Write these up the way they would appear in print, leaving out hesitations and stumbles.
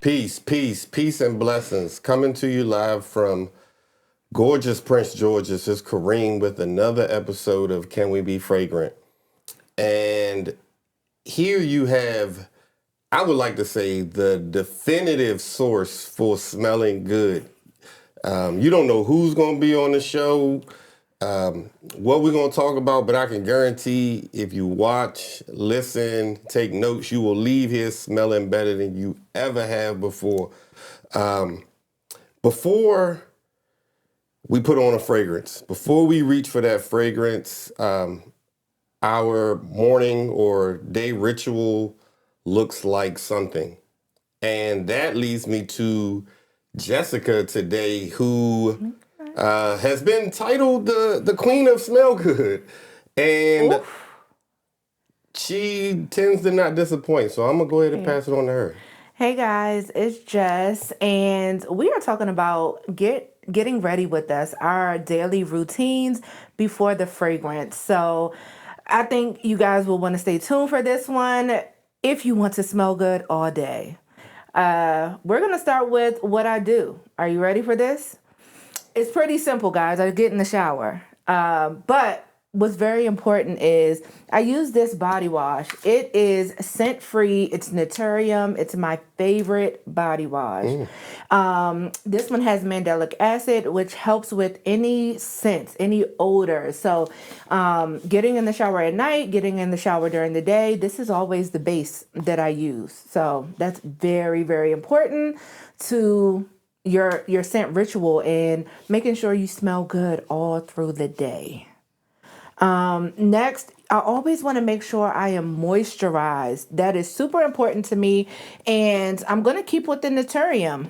Peace, and blessings. Coming to you live from gorgeous Prince George's. This is Kareem with another episode of Can We Be Fragrant? And here you have, I would like to say, the definitive source for smelling good. You don't know who's going to be on the show, what we're going to talk about, but I can guarantee if you watch, listen, take notes, you will leave here smelling better than you ever have before. Before we put on a fragrance, before we reach for that fragrance, our morning or day ritual looks like something. And that leads me to Jessica today, who has been titled the Queen of Smell Good. And she tends to not disappoint. So I'm going to go ahead and pass it on to her. Hey guys, it's Jess, and we are talking about getting ready with us, our daily routines before the fragrance. So I think you guys will want to stay tuned for this one if you want to smell good all day. We're going to start with what I do. Are you ready for this? It's pretty simple, guys. I get in the shower. But what's very important is I use this body wash. It is scent-free. It's Naturium. It's my favorite body wash. This one has mandelic acid, which helps with any scents, any odor. So getting in the shower at night, getting in the shower during the day, this is always the base that I use. So that's very, very important to your scent ritual and making sure you smell good all through the day. Next, I always want to make sure I am moisturized. That is super important to me. And I'm going to keep with the Naturium.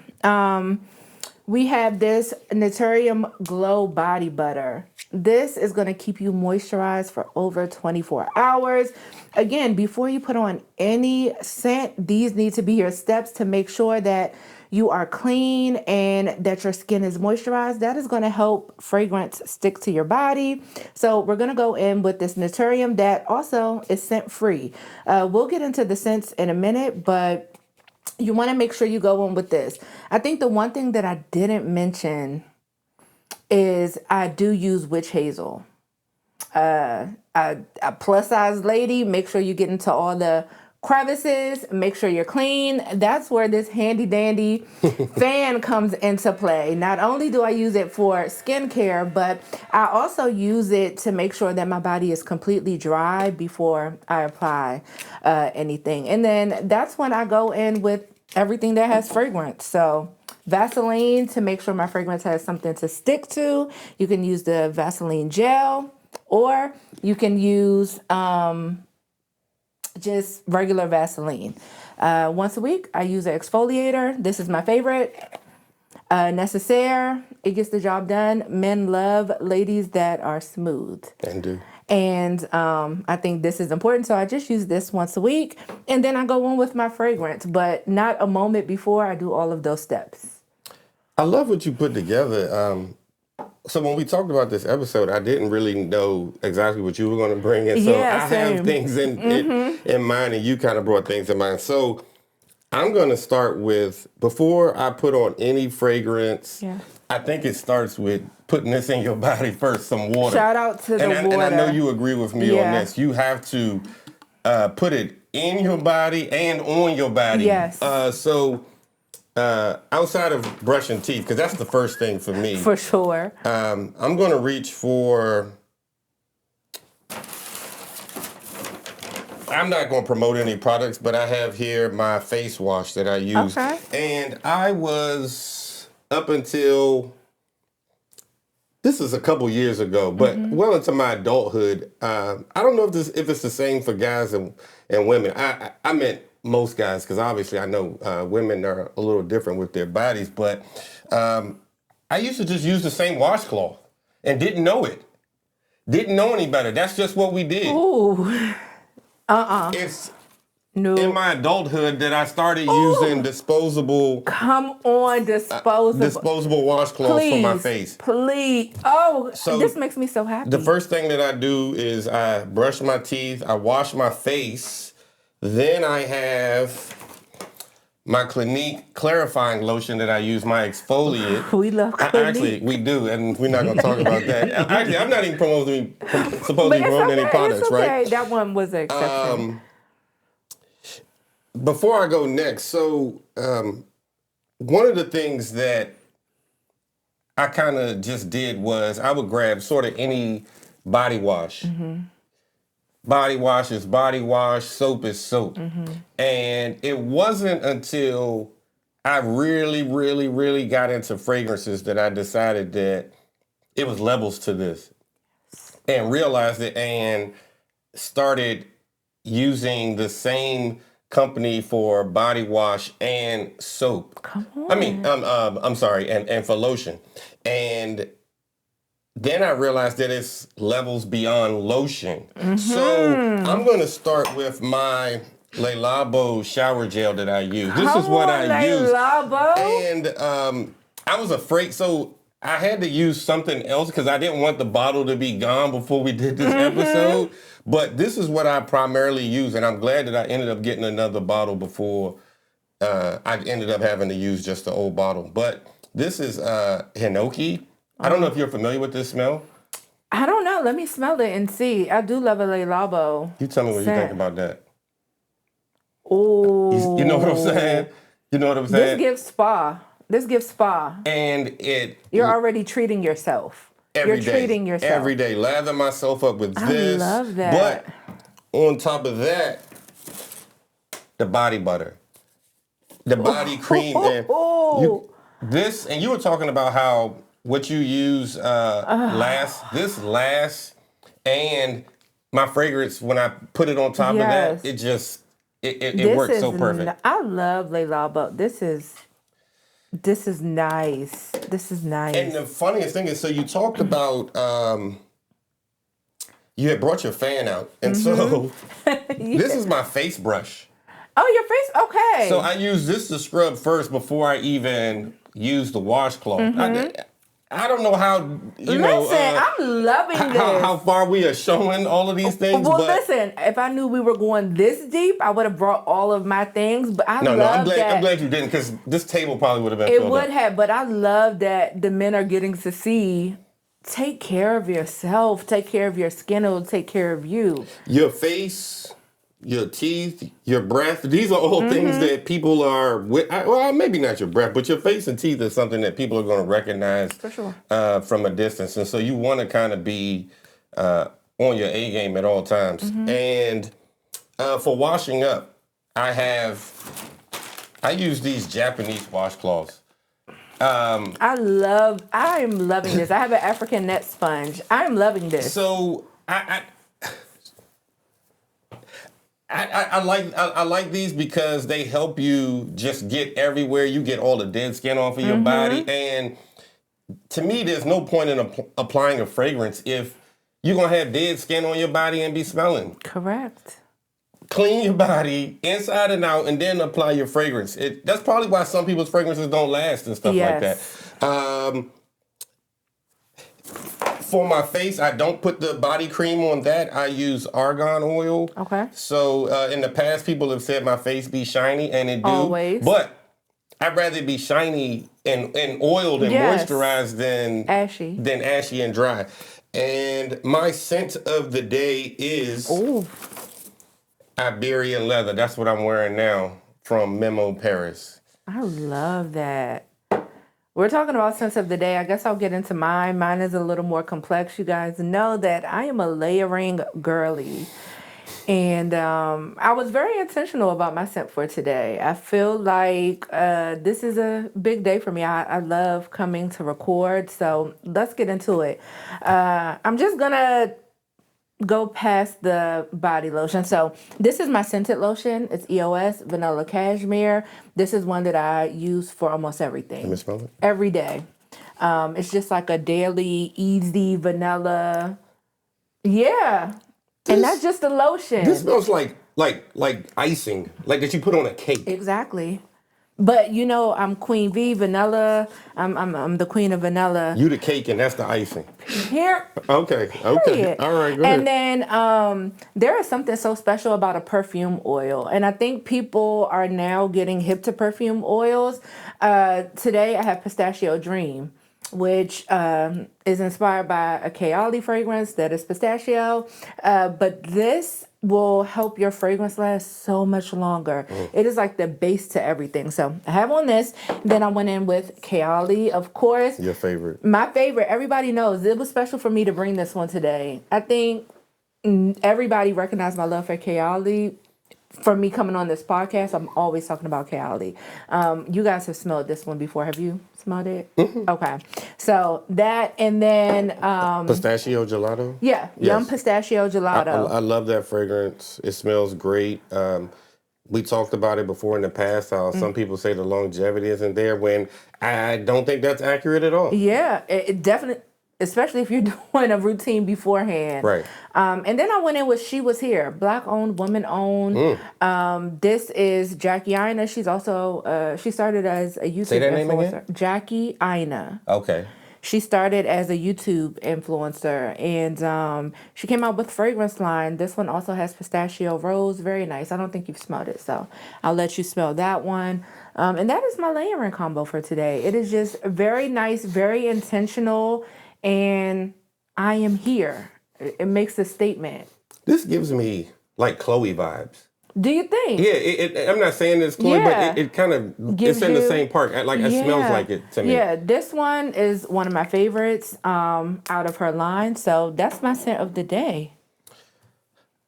We have this Naturium Glow Body Butter. This is going to keep you moisturized for over 24 hours. Again, before you put on any scent, these need to be your steps to make sure that you are clean and that your skin is moisturized. That is going to help fragrance stick to your body. So we're going to go in with this Naturium that also is scent-free. We'll get into the scents in a minute, but you want to make sure you go in with this. I think the one thing that I didn't mention is I do use witch hazel. A plus-size lady, make sure you get into all the crevices, make sure you're clean. That's where this handy dandy fan comes into play. Not only do I use it for skincare, but I also use it to make sure that my body is completely dry before I apply anything. And then that's when I go in with everything that has fragrance. So Vaseline to make sure my fragrance has something to stick to. You can use the Vaseline gel, or you can use just regular Vaseline. Once a week, I use an exfoliator. This is my favorite. Necessaire. It gets the job done. Men love ladies that are smooth. And do. And I think this is important. So I just use this once a week. And then I go on with my fragrance. But not a moment before I do all of those steps. I love what you put together. So when we talked about this episode, I didn't really know exactly what you were going to bring in. So I have things in mind, and you kind of brought things in mind. So I'm going to start with, before I put on any fragrance, I think it starts with putting this in your body first, some water. Shout out to the water. And I know you agree with me on this. You have to put it in your body and on your body. Yes. Outside of brushing teeth, because that's the first thing for me. For sure. I'm going to reach for, I'm not going to promote any products, but I have here my face wash that I use. Okay. And I was, up until, this is a couple years ago, but well into my adulthood, I don't know if it's the same for guys and women. I meant most guys, because obviously I know women are a little different with their bodies, but I used to just use the same washcloth and didn't know it. Didn't know any better. That's just what we did. Ooh. It's in my adulthood that I started using disposable. Come on, disposable washcloths for my face. Please. Oh, so this makes me so happy. The first thing that I do is I brush my teeth, I wash my face. Then I have my Clinique clarifying lotion that I use, my exfoliate. We love Actually, Clinique. we do, and we're not going to talk about that. Actually, I'm not even supposed to But be it's promoting any okay. It's products, right? okay. That one was an exception. Before I go next, so one of the things that I kind of just did was I would grab sort of any body wash. Body wash is body wash, soap is soap. And it wasn't until I really, really, really got into fragrances that I decided that it was levels to this and realized it and started using the same company for body wash and soap. Come on. I'm sorry, and for lotion. And then I realized that it's levels beyond lotion. So I'm going to start with my Le Labo shower gel that I use. This is what I use. Labo. And I was afraid. So I had to use something else because I didn't want the bottle to be gone before we did this episode. But this is what I primarily use. And I'm glad that I ended up getting another bottle before I ended up having to use just the old bottle. But this is Hinoki. I don't know if you're familiar with this smell. I don't know. Let me smell it and see. I do love a Le Labo. You tell me what you think about that. Oh. You know what I'm saying? You know what I'm saying? This gives spa. And you're already treating yourself. You're treating yourself. Every day. Lather myself up with this. I love that. But on top of that, the body butter. The body cream. And you were talking about how what you use lasts, and my fragrance, when I put it on top of that, it works so perfect. I love Le Labo. This is nice. This is nice. And the funniest thing is, so you talked about you had brought your fan out, and so this is my face brush. Oh, your face? Okay. So I use this to scrub first before I even use the washcloth. I don't know how, I'm loving this. How far we are showing all of these things. Well, but listen, if I knew we were going this deep, I would have brought all of my things. But I'm glad you didn't, because this table probably would have been filled up. It would have, but I love that the men are getting to see, take care of yourself, take care of your skin, it'll take care of you. Your face, your teeth, your breath, these are all things that people are, well, maybe not your breath, but your face and teeth is something that people are going to recognize for sure. From a distance. And so you want to kind of be on your A game at all times. And for washing up, I use these Japanese washcloths. I am loving this. I have an African net sponge. I'm loving this. So I like these because they help you just get everywhere. You get all the dead skin off of your body. And to me, there's no point in applying a fragrance if you're going to have dead skin on your body and be smelling. Correct. Clean your body inside and out and then apply your fragrance. That's probably why some people's fragrances don't last and stuff like that. For my face, I don't put the body cream on that. I use argan oil. Okay. So in the past, people have said my face be shiny, and it do. Always. But I'd rather be shiny and oiled and moisturized than ashy and dry. And my scent of the day is Iberian leather. That's what I'm wearing now from Memo Paris. I love that. We're talking about scents of the day. I guess I'll get into mine. Mine is a little more complex. You guys know that I am a layering girly. And I was very intentional about my scent for today. I feel like this is a big day for me. I love coming to record. So let's get into it. I'm just going to go past the body lotion. So this is my scented lotion. It's EOS Vanilla Cashmere. This is one that I use for almost everything. Let me smell it. Every day. It's just like a daily, easy vanilla. Yeah. And that's just the lotion. This smells like icing, like that you put on a cake. Exactly. But you know, I'm Queen V, vanilla. I'm the queen of vanilla. You the cake and that's the icing. Here, Okay, okay. period. All right, go And ahead. then there is something so special about a perfume oil, and I think people are now getting hip to perfume oils. Today I have Pistachio Dream, which is inspired by a Kaali fragrance that is pistachio. But this will help your fragrance last so much longer. It is like the base to everything. So I have on this. Then I went in with Kaali, of course. Your favorite. My favorite. Everybody knows it was special for me to bring this one today. I think everybody recognized my love for Kaali. For me coming on this podcast, I'm always talking about Kaali. You guys have smelled this one before. Have you smelled it? Okay. So that, and then Pistachio gelato? yeah, Yum Yes. Pistachio Gelato. I love that fragrance. It smells great. We talked about it before in the past, how some people say the longevity isn't there when I don't think that's accurate at all. Yeah, it definitely, especially if you're doing a routine beforehand. Right. And then I went in with She Was Here, Black owned, woman owned. This is Jackie Ina. She's also, she started as a Say YouTube that name again? influencer. Jackie Ina. Okay. She started as a YouTube influencer, and she came out with fragrance line. This one also has pistachio rose, very nice. I don't think you've smelled it, so I'll let you smell that one. And that is my layering combo for today. It is just very nice, very intentional, and I am here. It makes a statement. This gives me like Chloe vibes. Do you think? Yeah, I'm not saying it's Chloe, Yeah. but it kind of, Gives it's in the you- same park. Like, it smells like it to me. Yeah, this one is one of my favorites out of her line. So that's my scent of the day.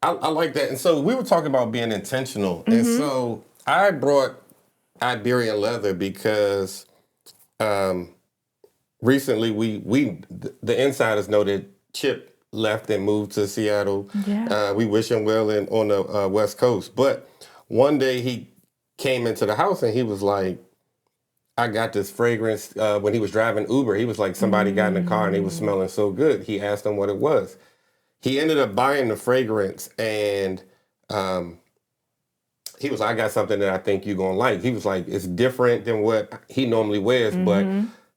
I like that. And so we were talking about being intentional. And so I brought Iberian leather because recently the insiders know that Chip left and moved to Seattle. Yeah. We wish him well on the West Coast. But one day he came into the house and he was like, I got this fragrance when he was driving Uber. He was like, somebody got in the car and he was smelling so good. He asked him what it was. He ended up buying the fragrance and he was like, I got something that I think you're going to like. He was like, it's different than what he normally wears. But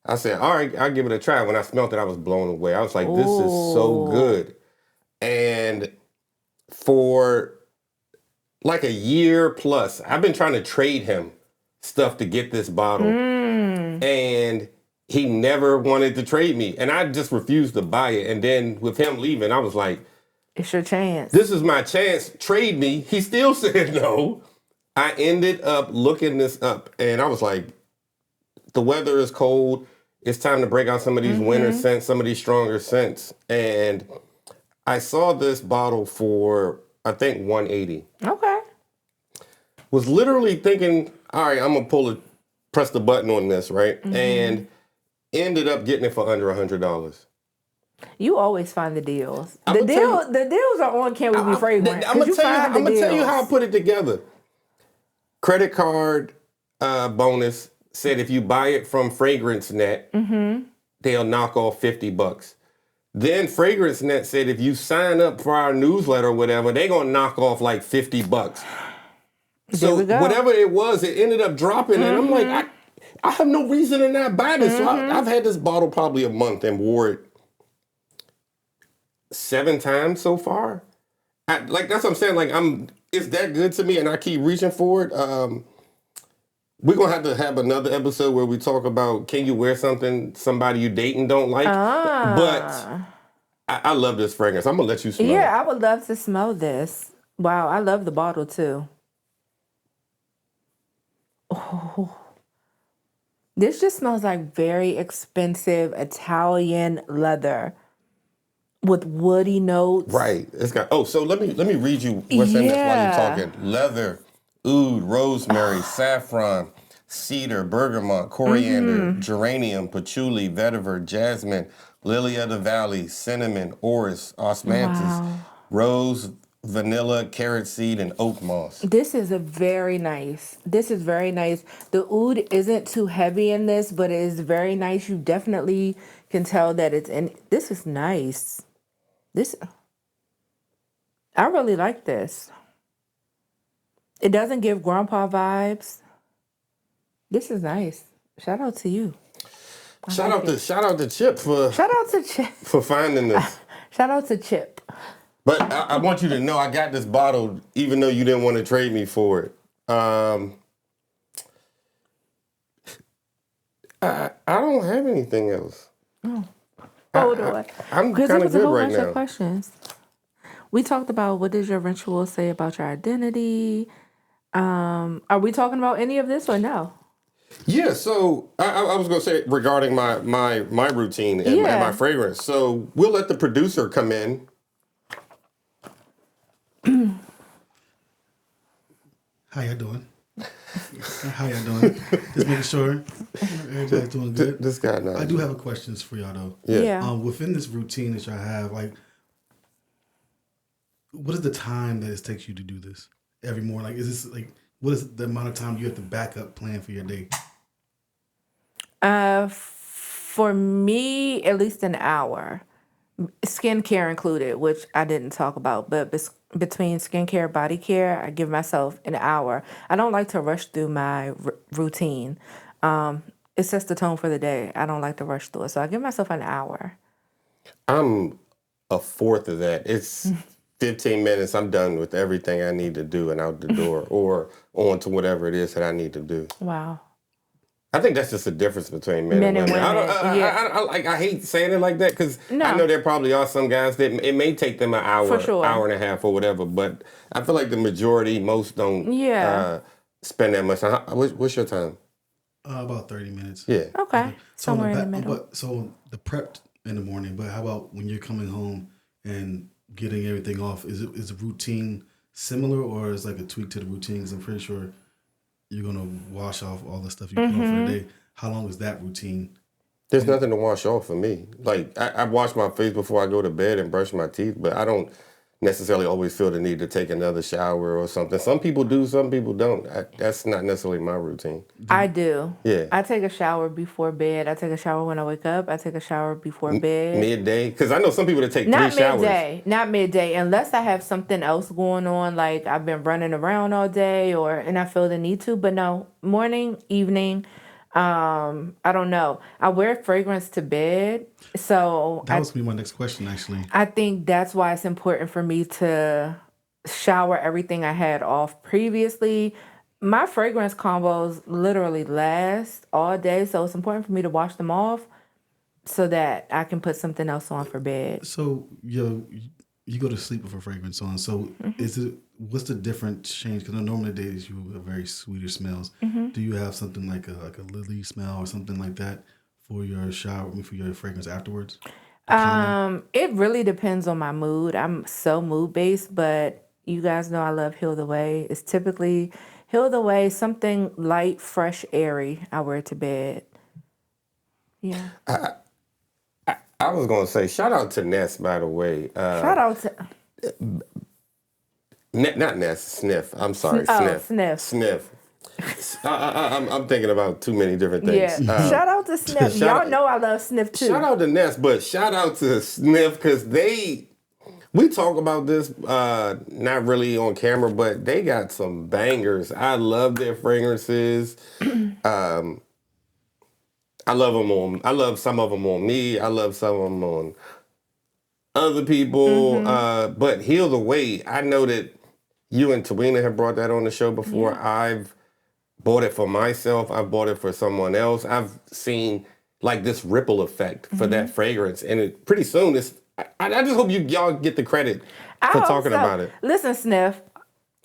I said, all right, I'll give it a try. When I smelled it, I was blown away. I was like, this is so Ooh. good. And for like a year plus, I've been trying to trade him stuff to get this bottle. And he never wanted to trade me. And I just refused to buy it. And then with him leaving, I was like, It's your chance. this is my chance. Trade me. He still said no. I ended up looking this up and I was like, the weather is cold. It's time to break out some of these winter scents, some of these stronger scents. And I saw this bottle for, I think, $180. Okay. Was literally thinking, all right, I'm gonna press the button on this, right? And ended up getting it for under $100. You always find the deals. I'ma tell The deals are on Can We Be Fragrant. I'm gonna tell you how I put it together. Credit card bonus said if you buy it from Fragrance Net, they'll knock off $50. Then Fragrance Net said if you sign up for our newsletter or whatever, they're gonna knock off like $50. So we go. whatever it was, it ended up dropping, and I'm like, I have no reason to not buy this. So I've had this bottle probably a month and wore it 7 times so far. Like that's what I'm saying. Like it's that good to me, and I keep reaching for it. We're gonna have another episode where we talk about can you wear something somebody you date and don't like. But I love this fragrance. I'm gonna let you smell it. Yeah, I would love to smell this. Wow, I love the bottle too. Oh, this just smells like very expensive Italian leather with woody notes. Right. It's got. Oh, so let me read you what's in this while you're talking. Leather, oud, rosemary, saffron, cedar, bergamot, coriander, geranium, patchouli, vetiver, jasmine, lily of the valley, cinnamon, orris, osmanthus, rose, vanilla, carrot seed, and oak moss. This is very nice. This is very nice. The oud isn't too heavy in this, but it is very nice. You definitely can tell that it's in. This is nice. I really like this. It doesn't give grandpa vibes. This is nice. Shout out to you. Shout out to Chip Shout out to Chip. for finding this. Shout out to Chip. But I want you to know I got this bottle, even though you didn't want to trade me for it. I don't have anything else. Hold on. I'm Because kind there of was a good whole right bunch of now. questions. We talked about what does your ritual say about your identity. Are we talking about any of this or no? Yeah, so I was going to say regarding my routine and my fragrance. So we'll let the producer come in. How y'all doing? How y'all doing? Just making sure everybody's doing good. This guy knows. I do have a questions for y'all though. Yeah. Within this routine that y'all have, like, what is the time that it takes you to do this every morning? Like, is this like what is the amount of time you have to back up plan for your day? For me, at least an hour. Skincare included, which I didn't talk about, but between skincare, body care, I give myself an hour. I don't like to rush through my routine. It sets the tone for the day. I don't like to rush through it, so I give myself an hour. I'm a fourth of that. It's 15 minutes. I'm done with everything I need to do and out the door or on to whatever it is that I need to do. Wow. I think that's just the difference between men and women. I hate saying it like that because I know there probably are some guys that it may take them an hour, For sure. hour and a half or whatever, but I feel like the majority, most don't spend that much time. What's your time? About 30 minutes. Yeah. Okay. Somewhere in the middle. But so the prep in the morning, but how about when you're coming home and getting everything off? Is the routine similar or is like a tweak to the routine? 'Cause I'm pretty sure you're gonna wash off all the stuff you put on for the day. How long is that routine? There's nothing to wash off for me. Like I wash my face before I go to bed and brush my teeth, but I don't necessarily always feel the need to take another shower or something. Some people do, some people don't. That's not necessarily my routine. I do. Yeah. I take a shower before bed. I take a shower when I wake up. I take a shower before bed. Midday? Because I know some people that take Not 3 showers. midday. Not midday. Unless I have something else going on, like I've been running around all day and I feel the need to. But no, morning, evening, I don't know. I wear fragrance to bed. So That was gonna be my next question actually. I think that's why it's important for me to shower everything I had off previously. My fragrance combos literally last all day, so it's important for me to wash them off so that I can put something else on for bed. So you go to sleep with a fragrance on. So what's the different change? Because normally days you have very sweeter smells. Do you have something like a lily smell or something like that for your shower, for your fragrance afterwards? It really depends on my mood. I'm so mood based, but you guys know I love Heal the Way. It's typically Heal the Way, something light, fresh, airy. I wear to bed. Yeah. I was going to say, shout out to Ness, by the way. Shout out to Not Ness, Sniff. I'm sorry, Sniff. Sniff. I'm thinking about too many different things. Yeah. Shout out to Sniff. Y'all know I love Sniff too. Shout out to Ness, but shout out to Sniff because we talk about this not really on camera, but they got some bangers. I love their fragrances. I love some of them on me. I love some of them on other people. But Heal the Way, I know that you and Tawina have brought that on the show before. Yeah. I've bought it for myself. I've bought it for someone else. I've seen like this ripple effect for that fragrance. And pretty soon, I just hope y'all get the credit for talking about it. Listen, Sniff,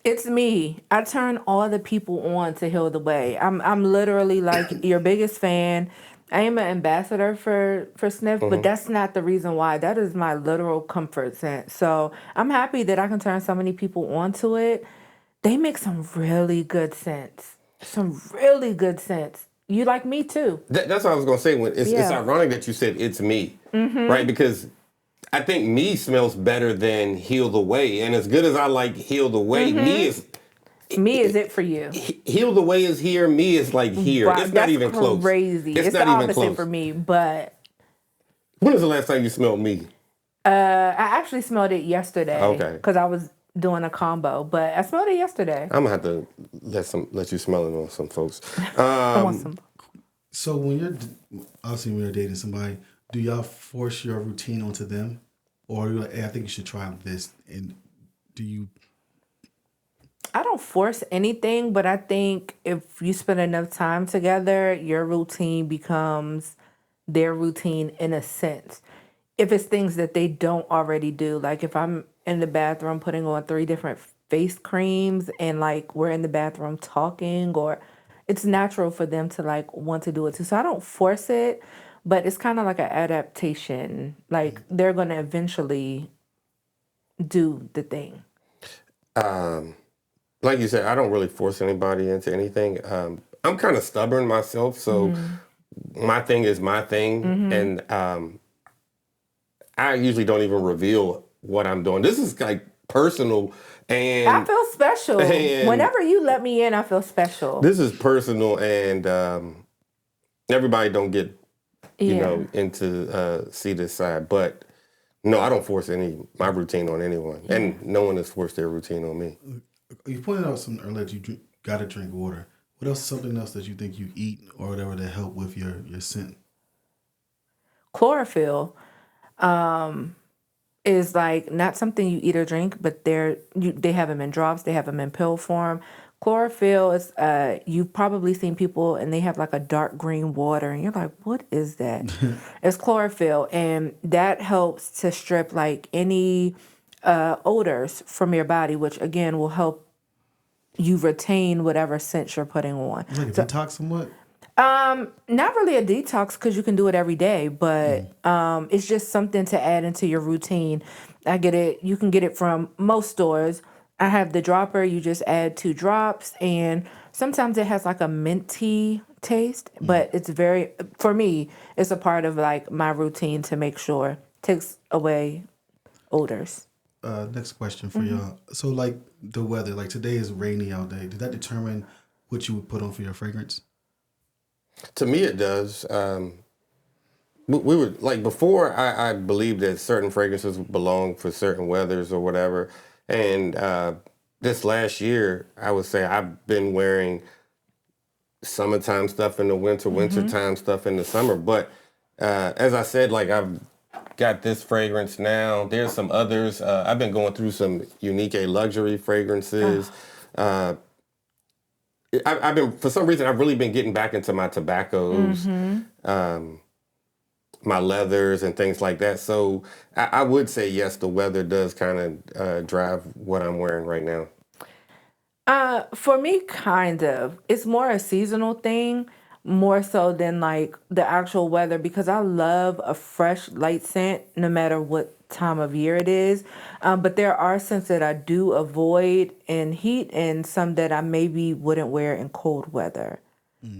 it's me. I turn all the people on to Heal the Way. I'm literally like your biggest fan. I am an ambassador for Sniff, but that's not the reason why. That is my literal comfort scent. So I'm happy that I can turn so many people onto it. They make some really good scents. Some really good scents. You like me too. That's what I was going to say. It's ironic that you said it's me, right? Because I think me smells better than Heal the Way. And as good as I like Heal the Way, me is it for you. Heal the Way is here. Me is like here. Wow, it's not even close. Crazy. It's not the opposite even close for me. But when was the last time you smelled me? I actually smelled it yesterday. Okay. Because I was doing a combo, but I smelled it yesterday. I'm gonna have to let you smell it on some folks. I want some. So obviously when you're dating somebody, do y'all force your routine onto them, or you're like, hey, I think you should try this? And do you? I don't force anything, but I think if you spend enough time together, your routine becomes their routine in a sense. If it's things that they don't already do, like if I'm in the bathroom putting on 3 different face creams and like we're in the bathroom talking, or it's natural for them to like want to do it too. So I don't force it, but it's kind of like an adaptation. Like they're going to eventually do the thing. Like you said, I don't really force anybody into anything. I'm kind of stubborn myself, so my thing is my thing, and I usually don't even reveal what I'm doing. This is like personal, I and feel special. Whenever you let me in, I feel special. this is personal, and everybody don't get into see this side, but no, I don't force my routine on anyone, and no one has forced their routine on me. You pointed out something earlier that you gotta drink water. What else? Something else that you think you eat or whatever to help with your scent? Chlorophyll is like not something you eat or drink, but they have them in drops, they have them in pill form. Chlorophyll is you've probably seen people and they have like a dark green water and you're like, what is that? It's chlorophyll, and that helps to strip like any odors from your body, which again will help you retain whatever scent you're putting on. Like a detox somewhat? Not really a detox because you can do it every day, but it's just something to add into your routine. I get it. You can get it from most stores. I have the dropper. You just add 2 drops, and sometimes it has like a minty taste, but it's for me, it's a part of like my routine to make sure takes away odors. Next question for y'all. So like the weather, like today is rainy all day. Did that determine what you would put on for your fragrance? To me, it does. We were like before. I believed that certain fragrances belong for certain weathers or whatever. And this last year, I would say I've been wearing summertime stuff in the winter, wintertime stuff in the summer. But as I said, like I've got this fragrance now. There's some others. I've been going through some unique luxury fragrances. I've been, for some reason, I've really been getting back into my tobaccos, my leathers and things like that. So I would say, yes, the weather does kind of drive what I'm wearing right now. For me, kind of. It's more a seasonal thing, more so than like the actual weather, because I love a fresh, light scent no matter what time of year it is. But there are scents that I do avoid in heat and some that I maybe wouldn't wear in cold weather.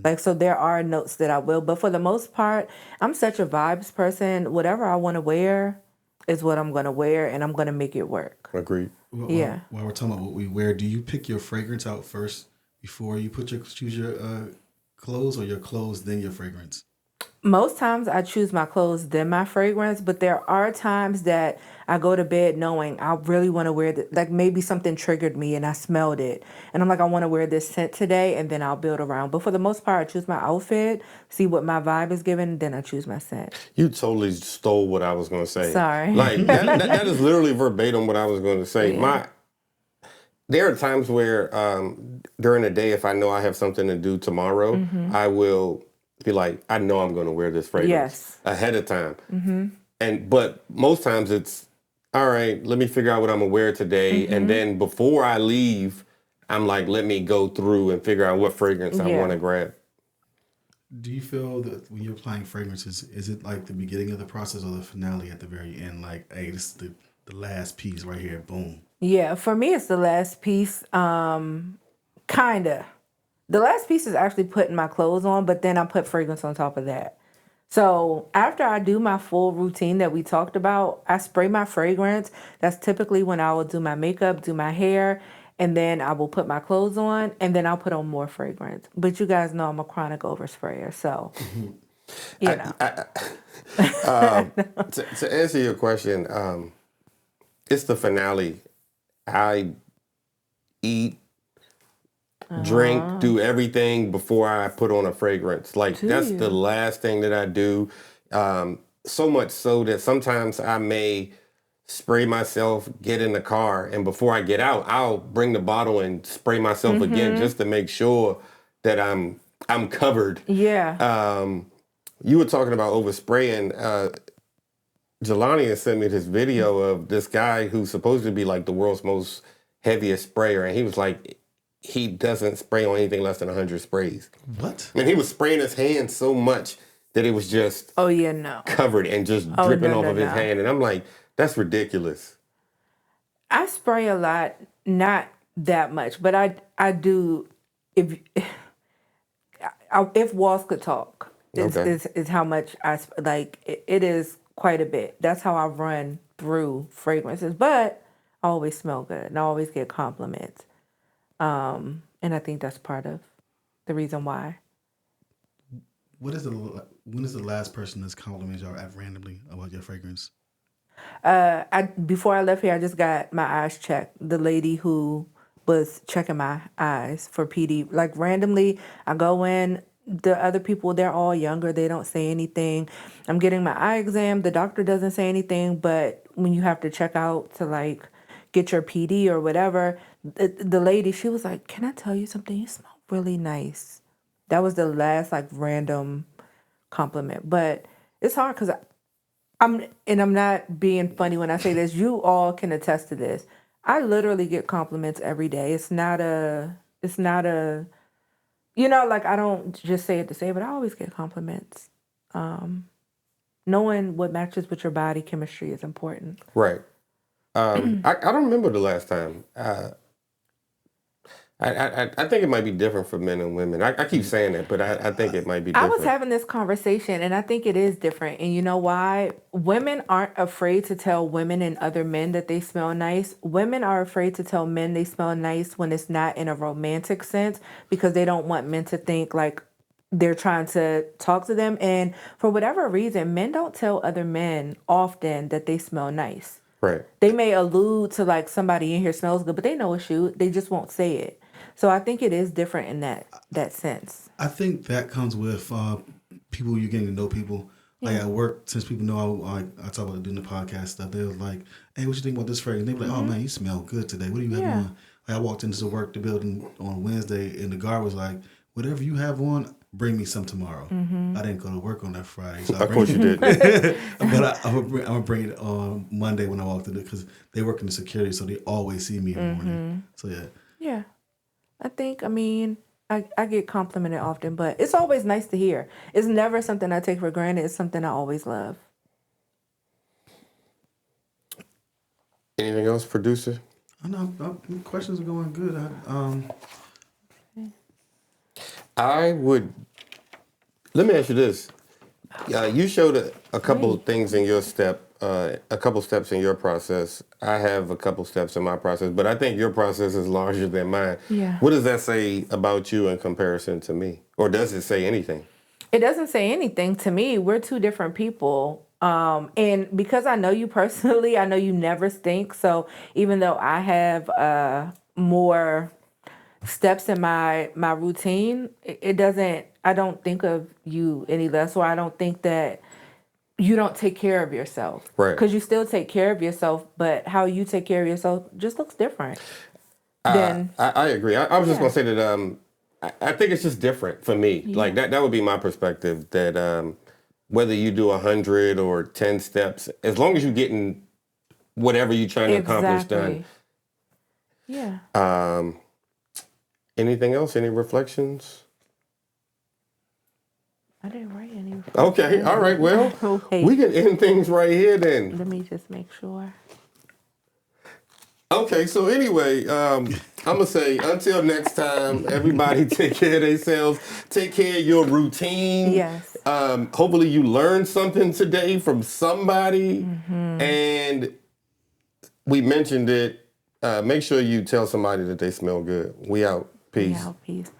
Like, so there are notes that I will, but for the most part, I'm such a vibes person. Whatever I want to wear is what I'm going to wear, and I'm going to make it work. Agreed. Yeah. While we're talking about what we wear, do you pick your fragrance out first before you choose your clothes, or your clothes then your fragrance? Most times I choose my clothes, then my fragrance, but there are times that I go to bed knowing I really want to wear like maybe something triggered me and I smelled it. And I'm like, I want to wear this scent today, and then I'll build around. But for the most part, I choose my outfit, see what my vibe is giving, then I choose my scent. You totally stole what I was going to say. Sorry. Like that is literally verbatim what I was going to say. Yeah. There are times where during the day, if I know I have something to do tomorrow, I will be like, I know I'm going to wear this fragrance ahead of time. But most times it's, all right, let me figure out what I'm going to wear today. And then before I leave, I'm like, let me go through and figure out what fragrance I want to grab. Do you feel that when you're applying fragrances, is it like the beginning of the process or the finale at the very end? Like, hey, this is the last piece right here, boom. Yeah, for me, it's the last piece. Kinda. The last piece is actually putting my clothes on, but then I put fragrance on top of that. So after I do my full routine that we talked about, I spray my fragrance. That's typically when I will do my makeup, do my hair, and then I will put my clothes on, and then I'll put on more fragrance. But you guys know I'm a chronic oversprayer, so you know. To answer your question, it's the finale I eat, drink, do everything before I put on a fragrance. Like that's the last thing that I do. So much so that sometimes I may spray myself, get in the car, and before I get out, I'll bring the bottle and spray myself again just to make sure that I'm covered. Yeah. You were talking about overspraying. Jelani had sent me this video of this guy who's supposed to be like the world's most heaviest sprayer, and he was like, he doesn't spray on anything less than 100 sprays. What? And he was spraying his hand so much that it was just covered and just dripping off of his hand. And I'm like, that's ridiculous. I spray a lot, not that much, but I do. If walls could talk, is how much I like. It is quite a bit. That's how I run through fragrances. But I always smell good, and I always get compliments. And I think that's part of the reason why. When is the last person that's complimented y'all randomly about your fragrance? Before I left here, I just got my eyes checked. The lady who was checking my eyes for PD, like randomly, I go in. The other people, they're all younger. They don't say anything. I'm getting my eye exam. The doctor doesn't say anything, but when you have to check out to like get your PD or whatever, the lady, she was like, "Can I tell you something? You smell really nice." That was the last like random compliment. But it's hard because I'm not being funny when I say this. You all can attest to this. I literally get compliments every day. It's not a, like I don't just say it to say it, but I always get compliments. Knowing what matches with your body chemistry is important. Right. I don't remember the last time. I think it might be different for men and women. I keep saying that, but I think it might be different. I was having this conversation, and I think it is different. And you know why? Women aren't afraid to tell women and other men that they smell nice. Women are afraid to tell men they smell nice when it's not in a romantic sense because they don't want men to think like they're trying to talk to them. And for whatever reason, men don't tell other men often that they smell nice. Right. They may allude to like somebody in here smells good, but they know it's you. They just won't say it. So I think it is different in that sense. I think that comes with people, you're getting to know people. Like at work, since people know I talk about doing the podcast stuff, they was like, "Hey, what you think about this fragrance?" And they be like, "Oh man, you smell good today. What do you have on?" Like I walked into the building on Wednesday, and the guard was like, "Whatever you have on, bring me some tomorrow." I didn't go to work on that Friday. So of course you did. But I'm gonna bring it on Monday when I walk through it because they work in the security, so they always see me in the morning. So yeah. Yeah. I get complimented often, but it's always nice to hear. It's never something I take for granted. It's something I always love. Anything else, producer? I know questions are going good. Let me ask you this. You showed a couple of things in your a couple steps in your process. I have a couple steps in my process, but I think your process is larger than mine. Yeah. What does that say about you in comparison to me? Or does it say anything? It doesn't say anything to me. We're two different people. And because I know you personally, I know you never stink. So even though I have more steps in my routine, it doesn't, I don't think of you any less, or I don't think that you don't take care of yourself. Right. Because you still take care of yourself, but how you take care of yourself just looks different. I agree. I was just going to say that I think it's just different for me. Yeah. Like that would be my perspective, that whether you do 100 or 10 steps, as long as you're getting whatever you're trying to accomplish done. Yeah. Anything else? Any reflections? I didn't write any. Okay, all right. Well, we can end things right here then. Let me just make sure. Okay, so anyway, I'm going to say until next time, everybody take care of themselves. Take care of your routine. Yes. Hopefully you learned something today from somebody. And we mentioned it. Make sure you tell somebody that they smell good. We out. Peace. We out. Peace.